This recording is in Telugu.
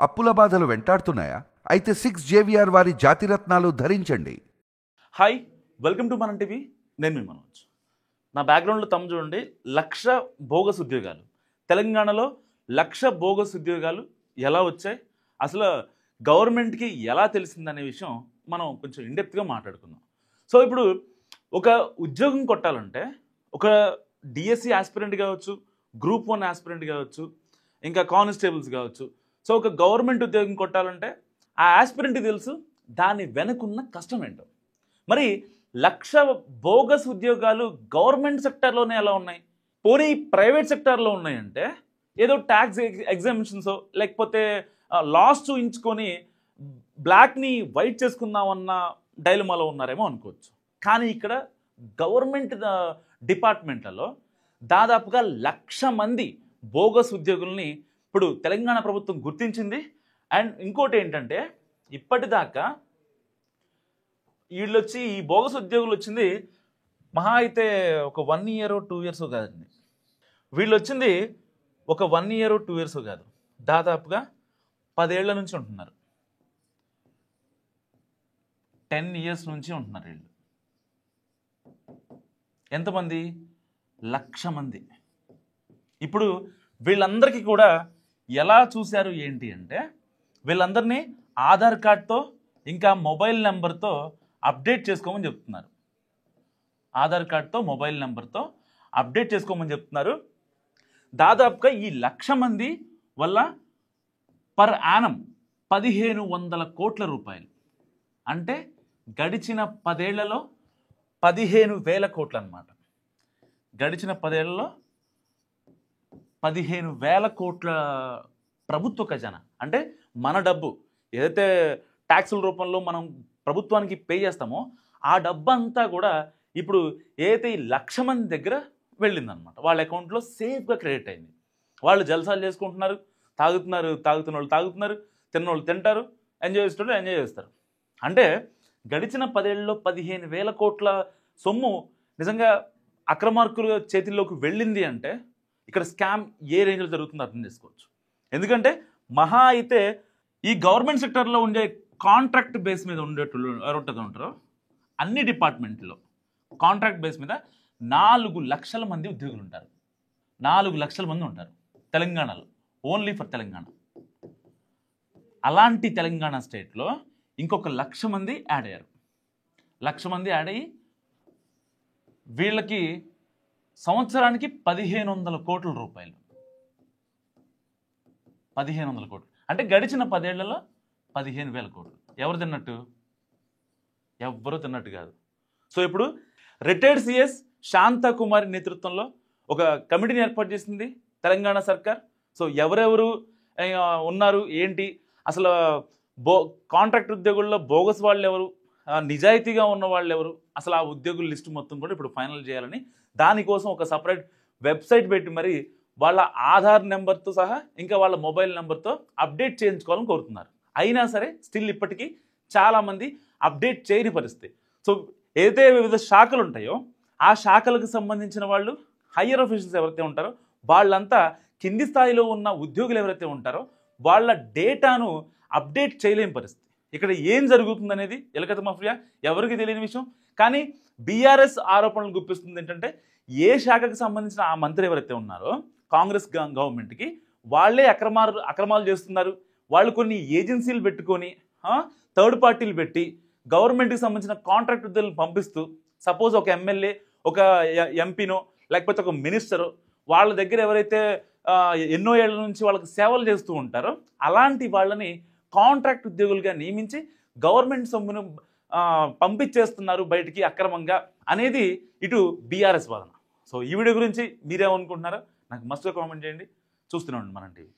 అప్పుల బాధలు వెంటాడుతున్నాయా? అయితే 6 JVR వారి జాతిరత్నాలు ధరించండి. హాయ్, వెల్కమ్ టు మనం టీవీ. నేను మీ మనోజ్. నా బ్యాక్గ్రౌండ్లో తమ్ము చూడండి, 1,00,000 బోగస్ ఉద్యోగాలు. తెలంగాణలో 1,00,000 బోగస్ ఉద్యోగాలు ఎలా వచ్చాయి, అసలు గవర్నమెంట్కి ఎలా తెలిసిందనే విషయం మనం కొంచెం ఇండెప్త్గా మాట్లాడుకుందాం. సో ఇప్పుడు ఒక ఉద్యోగం కొట్టాలంటే ఒక డిఎస్సి ఆస్పిరెంట్ కావచ్చు, గ్రూప్ 1 ఆస్పిరెంట్ కావచ్చు, ఇంకా కానిస్టేబుల్స్ కావచ్చు. సో ఒక గవర్నమెంట్ ఉద్యోగం కొట్టాలంటే ఆ ఆస్పిరెంట్కి తెలుసు దాని వెనుకున్న కష్టం ఏంటో. మరి 1,00,000 బోగస్ ఉద్యోగాలు గవర్నమెంట్ సెక్టర్లోనే ఎలా ఉన్నాయి, పోనీ ప్రైవేట్ సెక్టార్లో ఉన్నాయంటే ఏదో ట్యాక్స్ ఎగ్జామిషన్సో లేకపోతే లాస్ చూయించుకొని బ్లాక్ని వైట్ చేసుకుందామన్న డైలమాలో ఉన్నారేమో అనుకోవచ్చు. కానీ ఇక్కడ గవర్నమెంట్ డిపార్ట్మెంట్లలో దాదాపుగా 1,00,000 మంది బోగస్ ఉద్యోగుల్ని ఇప్పుడు తెలంగాణ ప్రభుత్వం గుర్తించింది. అండ్ ఇంకోటి ఏంటంటే, ఇప్పటిదాకా వీళ్ళు వచ్చి ఈ బోగస్ ఉద్యోగులు వచ్చింది మహా అయితే ఒక 1 year 2 years కాదండి. వీళ్ళు వచ్చింది ఒక 1 year 2 years కాదు, దాదాపుగా 10 ఏళ్ల నుంచి ఉంటున్నారు. 10 years నుంచి ఉంటున్నారు వీళ్ళు. ఎంతమంది? 1,00,000 మంది. ఇప్పుడు వీళ్ళందరికీ కూడా ఎలా చూశారు ఏంటి అంటే, వీళ్ళందరినీ ఆధార్ కార్డ్తో ఇంకా మొబైల్ నెంబర్తో అప్డేట్ చేసుకోమని చెప్తున్నారు. ఆధార్ కార్డ్తో మొబైల్ నెంబర్తో అప్డేట్ చేసుకోమని చెప్తున్నారు. దాదాపుగా ఈ 1,00,000 మంది వల్ల పర్ యానం 1,500 కోట్ల రూపాయలు, అంటే గడిచిన 10 ఏళ్లలో 15,000 కోట్లు అన్నమాట. గడిచిన 10 ఏళ్లలో 15,000 కోట్ల ప్రభుత్వ ఖజానా, అంటే మన డబ్బు ఏదైతే ట్యాక్సుల రూపంలో మనం ప్రభుత్వానికి పే చేస్తామో ఆ డబ్బు అంతా కూడా ఇప్పుడు ఏదైతే ఈ 1,00,000 మంది దగ్గర వెళ్ళిందనమాట. వాళ్ళ అకౌంట్లో సేఫ్గా క్రెడిట్ అయింది. వాళ్ళు జల్సాలు చేసుకుంటున్నారు, తాగుతున్న వాళ్ళు తాగుతున్నారు, తిన్నోళ్ళు తింటారు, ఎంజాయ్ చేసేటోళ్ళు ఎంజాయ్ చేస్తారు. అంటే గడిచిన 10 ఏళ్లలో 15,000 కోట్ల సొమ్ము నిజంగా అక్రమార్కుల చేతిల్లోకి వెళ్ళింది అంటే ఇక్కడ స్కామ్ ఏ రేంజ్లో జరుగుతుందో అర్థం చేసుకోవచ్చు. ఎందుకంటే మహా అయితే ఈ గవర్నమెంట్ సెక్టర్లో ఉండే కాంట్రాక్ట్ బేస్ మీద ఉండేటోళ్ళు ఎవరుంటుందో ఉంటారో అన్ని డిపార్ట్మెంట్లో కాంట్రాక్ట్ బేస్ మీద 4,00,000 మంది ఉద్యోగులు ఉంటారు. 4,00,000 మంది ఉంటారు తెలంగాణలో, ఓన్లీ ఫర్ తెలంగాణ. అలాంటి తెలంగాణ స్టేట్లో ఇంకొక 1,00,000 మంది యాడ్ అయ్యారు. 1,00,000 మంది యాడ్ అయ్యి వీళ్ళకి సంవత్సరానికి 1,500 కోట్ల రూపాయలు. 1,500 కోట్లు అంటే గడిచిన 10 ఏళ్లలో 15,000 కోట్లు. ఎవరు తిన్నట్టు? ఎవ్వరూ తిన్నట్టు కాదు. సో ఇప్పుడు రిటైర్డ్ సిఎస్ శాంతకుమారి నేతృత్వంలో ఒక కమిటీని ఏర్పాటు చేసింది తెలంగాణ సర్కార్. సో ఎవరెవరు ఉన్నారు ఏంటి, అసలు కాంట్రాక్ట్ ఉద్యోగుల్లో బోగస్ వాళ్ళు ఎవరు, నిజాయితీగా ఉన్న వాళ్ళు ఎవరు, అసలు ఆ ఉద్యోగుల లిస్టు మొత్తం కూడా ఇప్పుడు ఫైనల్ చేయాలని దానికోసం ఒక సపరేట్ వెబ్సైట్ పెట్టి మరి వాళ్ళ ఆధార్ నెంబర్తో సహా ఇంకా వాళ్ళ మొబైల్ నెంబర్తో అప్డేట్ చేయించుకోవాలని కోరుతున్నారు. అయినా సరే స్టిల్ ఇప్పటికీ చాలామంది అప్డేట్ చేయని పరిస్థితి. సో ఏదైతే వివిధ శాఖలు ఉంటాయో ఆ శాఖలకు సంబంధించిన వాళ్ళు, హయ్యర్ ఆఫీసర్స్ ఎవరైతే ఉంటారో వాళ్ళంతా కింది స్థాయిలో ఉన్న ఉద్యోగులు ఎవరైతే ఉంటారో వాళ్ళ డేటాను అప్డేట్ చేయలేని పరిస్థితి. ఇక్కడ ఏం జరుగుతుందనేది ఎలకత మాఫియా ఎవరికి తెలియని విషయం. కానీ బీఆర్ఎస్ ఆరోపణలు గుప్పిస్తుంది ఏంటంటే, ఏ శాఖకు సంబంధించిన ఆ మంత్రి ఎవరైతే ఉన్నారో కాంగ్రెస్ గవర్నమెంట్కి వాళ్ళే అక్రమాలు చేస్తున్నారు. వాళ్ళు కొన్ని ఏజెన్సీలు పెట్టుకొని థర్డ్ పార్టీలు పెట్టి గవర్నమెంట్కి సంబంధించిన కాంట్రాక్ట్ ఉద్యోగులు పంపిస్తూ, సపోజ్ ఒక ఎమ్మెల్యే, ఒక ఎంపీనో లేకపోతే ఒక మినిస్టరో వాళ్ళ దగ్గర ఎవరైతే ఎన్నో ఏళ్ల నుంచి వాళ్ళకి సేవలు చేస్తూ ఉంటారో అలాంటి వాళ్ళని కాంట్రాక్ట్ ఉద్యోగులుగా నియమించి గవర్నమెంట్ సొమ్మును పంపించేస్తున్నారు బయటికి అక్రమంగా అనేది ఇటు బీఆర్ఎస్ వాదన. సో ఈ వీడియో గురించి మీరేమనుకుంటున్నారో నాకు మస్తుగా కామెంట్ చేయండి. చూస్తూనే ఉండండి మనం టీవీ.